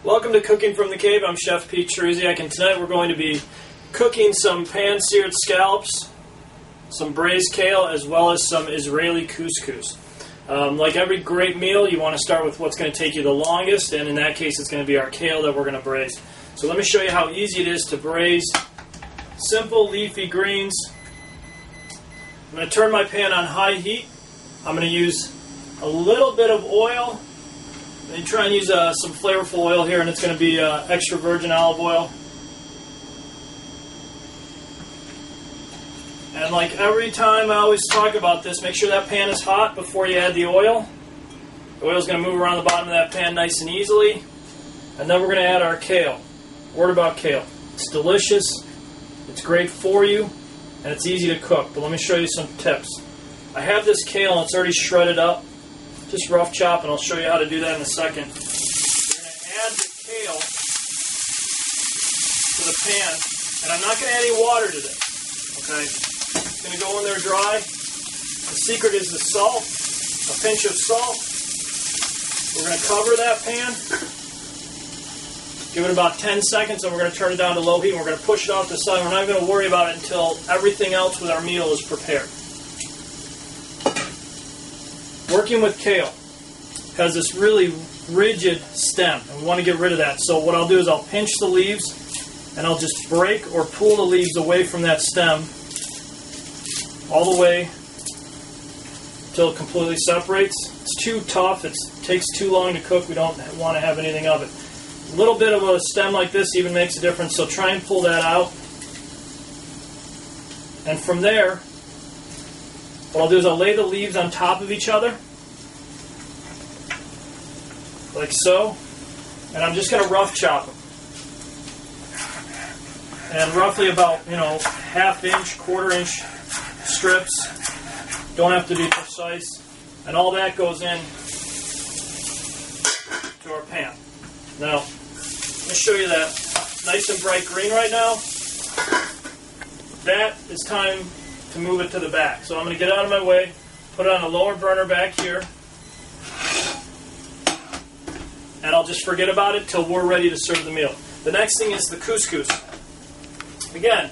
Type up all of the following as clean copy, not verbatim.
Welcome to Cooking from the Cave. I'm Chef Pete Cheruziak, and tonight we're going to be cooking some pan-seared scallops, some braised kale, as well as some Israeli couscous. Like every great meal, you want to start with what's going to take you the longest, and in that case it's going to be our kale that we're going to braise. So let me show you how easy it is to braise simple leafy greens. I'm going to turn my pan on high heat. I'm going to use a little bit of oil. And try and use some flavorful oil here, and it's going to be extra virgin olive oil. And like every time I always talk about this, make sure that pan is hot before you add the oil. The oil is going to move around the bottom of that pan nice and easily. And then we're going to add our kale. Word about kale. It's delicious, it's great for you, and it's easy to cook. But let me show you some tips. I have this kale and it's already shredded up. Just rough chop, and I'll show you how to do that in a second. We're going to add the kale to the pan, and I'm not going to add any water to this. Okay? It's going to go in there dry. The secret is the salt, a pinch of salt. We're going to cover that pan. Give it about 10 seconds, and we're going to turn it down to low heat, and we're going to push it off the side. We're not going to worry about it until everything else with our meal is prepared. Working with kale has this really rigid stem, and we want to get rid of that. So what I'll do is I'll pinch the leaves, and I'll just break or pull the leaves away from that stem all the way until it completely separates. It's too tough, it takes too long to cook, we don't want to have anything of it. A little bit of a stem like this even makes a difference, so try and pull that out. And from there, what I'll do is I'll lay the leaves on top of each other, like so, and I'm just going to rough chop them. And roughly about, half-inch, quarter-inch strips. Don't have to be precise. And all that goes in to our pan. Now, let me show you that nice and bright green right now. That is time to move it to the back. So I'm going to get out of my way, put it on a lower burner back here, and I'll just forget about it till we're ready to serve the meal. The next thing is the couscous. Again,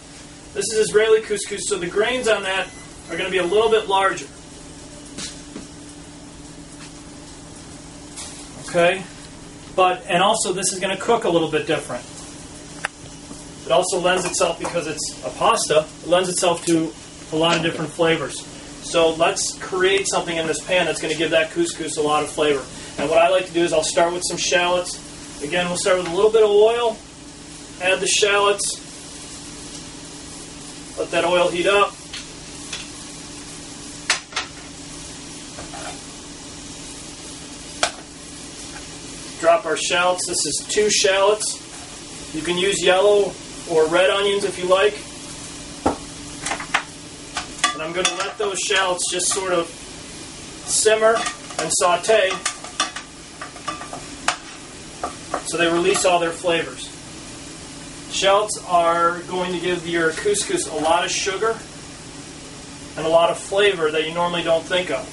this is Israeli couscous, so the grains on that are going to be a little bit larger. Okay? And also this is going to cook a little bit different. It also lends itself, because it's a pasta, it lends itself to a lot of different flavors. So let's create something in this pan that's going to give that couscous a lot of flavor. And what I like to do is I'll start with some shallots. Again, we'll start with a little bit of oil, add the shallots, let that oil heat up. Drop our shallots. This is 2 shallots. You can use yellow or red onions if you like. And I'm going to let those shallots just sort of simmer and saute so they release all their flavors. Shallots are going to give your couscous a lot of sugar and a lot of flavor that you normally don't think of.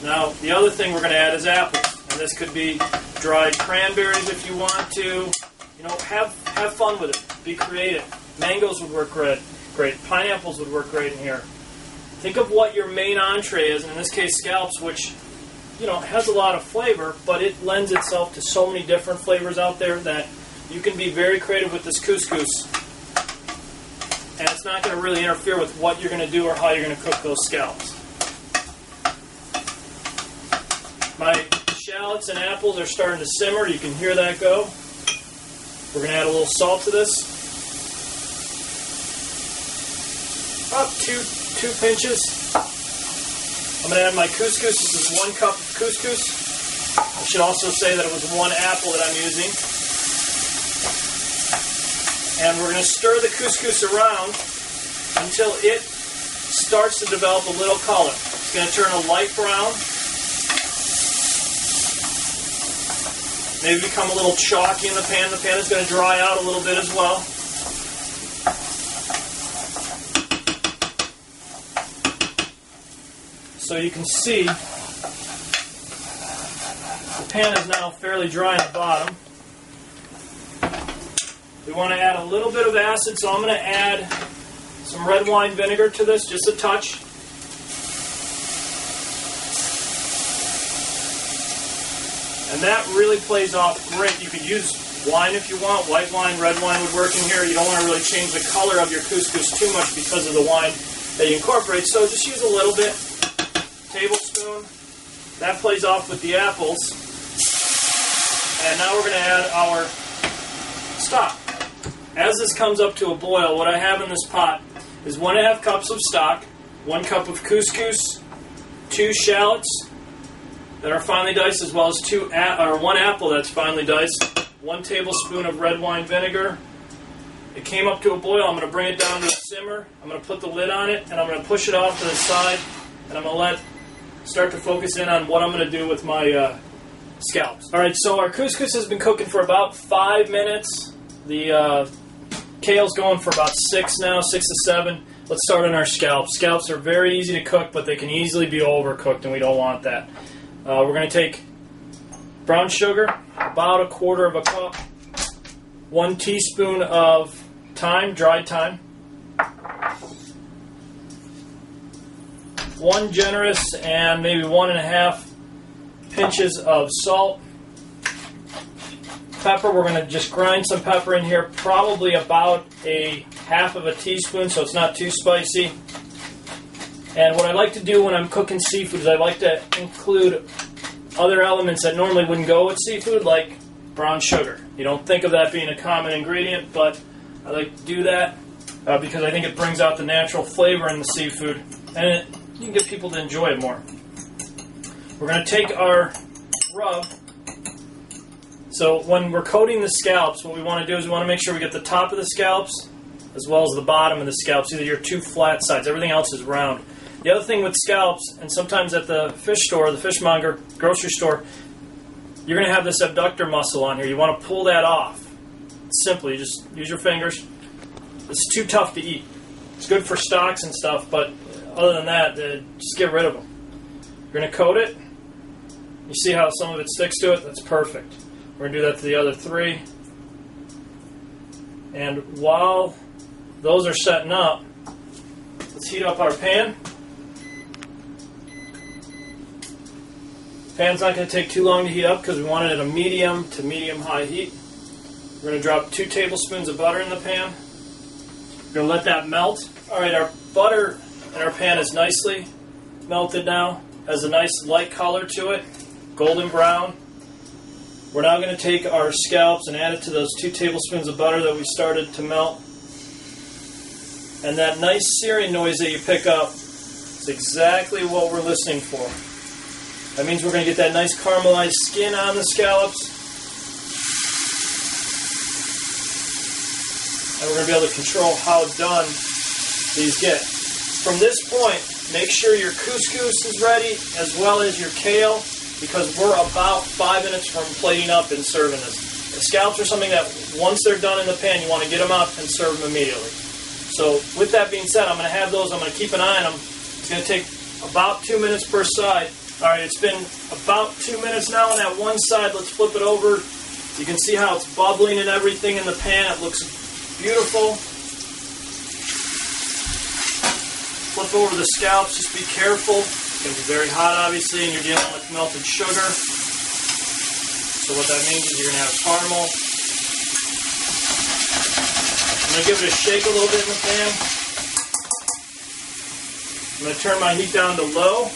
Now, the other thing we're going to add is apples. And this could be dried cranberries if you want to. Have fun with it. Be creative. Mangoes would work great. Pineapples would work great in here. Think of what your main entree is, and in this case scallops, which has a lot of flavor, but it lends itself to so many different flavors out there that you can be very creative with this couscous, and it's not going to really interfere with what you're going to do or how you're going to cook those scallops. My shallots and apples are starting to simmer. You can hear that go. We're going to add a little salt to this. About two pinches. I'm going to add my couscous. This is 1 cup of couscous. I should also say that it was 1 apple that I'm using. And we're going to stir the couscous around until it starts to develop a little color. It's going to turn a light brown. Maybe become a little chalky in the pan. The pan is going to dry out a little bit as well. So you can see the pan is now fairly dry on the bottom. We want to add a little bit of acid, so I'm going to add some red wine vinegar to this, just a touch. And that really plays off great. You could use wine if you want. White wine, red wine would work in here. You don't want to really change the color of your couscous too much because of the wine that you incorporate. So just use a little bit. Tablespoon. That plays off with the apples. And now we're going to add our stock. As this comes up to a boil, what I have in this pot is 1.5 cups of stock, 1 cup of couscous, 2 shallots that are finely diced, as well as 1 apple that's finely diced, 1 tablespoon of red wine vinegar. It came up to a boil. I'm going to bring it down to a simmer. I'm going to put the lid on it, and I'm going to push it off to the side, and I'm going to start to focus in on what I'm going to do with my scallops. All right, so our couscous has been cooking for about 5 minutes. The kale's going for about 6 now, 6 to 7. Let's start on our scallops. Scallops are very easy to cook, but they can easily be overcooked, and we don't want that. We're going to take brown sugar, about 1/4 cup, 1 teaspoon of thyme, dried thyme, 1 generous and maybe 1.5 pinches of salt. Pepper, we're going to just grind some pepper in here, probably about 1/2 teaspoon, so it's not too spicy. And what I like to do when I'm cooking seafood is I like to include other elements that normally wouldn't go with seafood, like brown sugar. You don't think of that being a common ingredient, but I like to do that because I think it brings out the natural flavor in the seafood, and you can get people to enjoy it more. We're going to take our rub. So when we're coating the scallops, what we want to do is we want to make sure we get the top of the scallops as well as the bottom of the scallops, either your 2 flat sides. Everything else is round. The other thing with scallops, and sometimes at the fish store, the fishmonger, grocery store, you're going to have this abductor muscle on here. You want to pull that off. It's simple. You just use your fingers. It's too tough to eat. It's good for stocks and stuff, but other than that, just get rid of them. You're going to coat it. You see how some of it sticks to it? That's perfect. We're going to do that to the other 3. And while those are setting up, let's heat up our pan. Pan's not going to take too long to heat up because we want it at a medium to medium-high heat. We're going to drop 2 tablespoons of butter in the pan. We're going to let that melt. All right, our butter in our pan is nicely melted now. Has a nice light color to it, golden brown. We're now going to take our scallops and add it to those 2 tablespoons of butter that we started to melt. And that nice searing noise that you pick up is exactly what we're listening for. That means we're going to get that nice caramelized skin on the scallops. And we're going to be able to control how done these get. From this point, make sure your couscous is ready as well as your kale, because we're about 5 minutes from plating up and serving this. The scallops are something that once they're done in the pan, you want to get them out and serve them immediately. So with that being said, I'm going to have those. I'm going to keep an eye on them. It's going to take about 2 minutes per side. All right, it's been about 2 minutes now on that one side. Let's flip it over. You can see how it's bubbling and everything in the pan. It looks beautiful. Flip over the scallops. Just be careful. It's going to be very hot, obviously, and you're dealing with melted sugar. So what that means is you're going to have caramel. I'm going to give it a shake a little bit in the pan. I'm going to turn my heat down to low.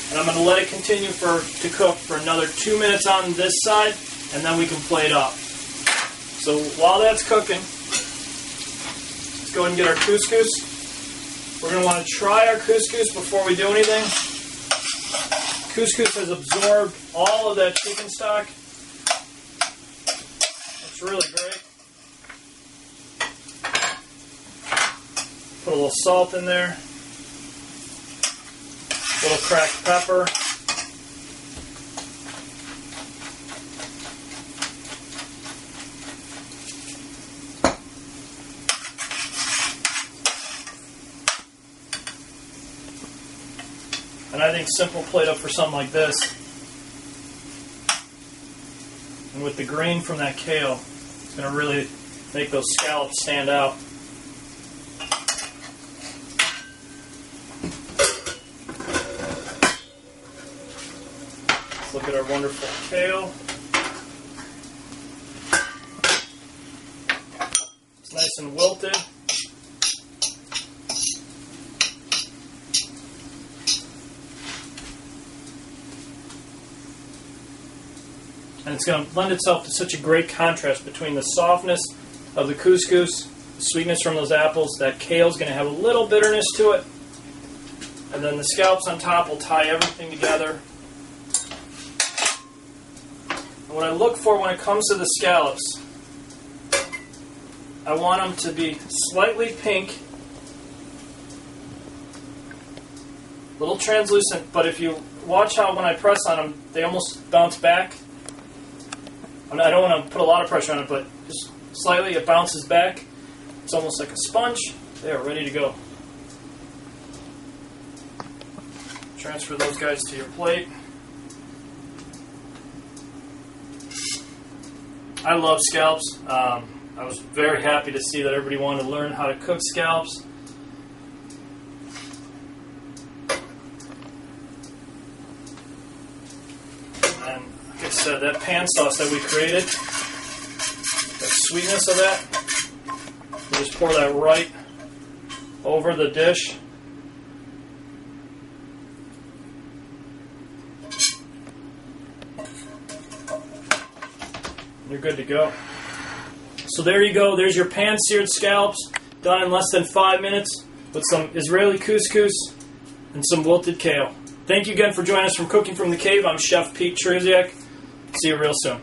And I'm going to let it continue to cook for another 2 minutes on this side, and then we can plate up. So while that's cooking, let's go ahead and get our couscous. We're going to want to try our couscous before we do anything. Couscous has absorbed all of that chicken stock. It's really great. Put a little salt in there. A little cracked pepper. And I think simple plate up for something like this. And with the green from that kale, it's going to really make those scallops stand out. Let's look at our wonderful kale. It's nice and wilted. And it's going to lend itself to such a great contrast between the softness of the couscous, the sweetness from those apples. That kale's going to have a little bitterness to it. And then the scallops on top will tie everything together. And what I look for when it comes to the scallops, I want them to be slightly pink, a little translucent, but if you watch how when I press on them, they almost bounce back. I don't want to put a lot of pressure on it, but just slightly it bounces back. It's almost like a sponge. There, ready to go. Transfer those guys to your plate. I love scallops. I was very happy to see that everybody wanted to learn how to cook scallops. And like I said, that pan sauce that we created, the sweetness of that, you just pour that right over the dish. You're good to go. So there you go. There's your pan-seared scallops, done in less than 5 minutes with some Israeli couscous and some wilted kale. Thank you again for joining us from Cooking from the Cave. I'm Chef Pete Trusiak. See you real soon.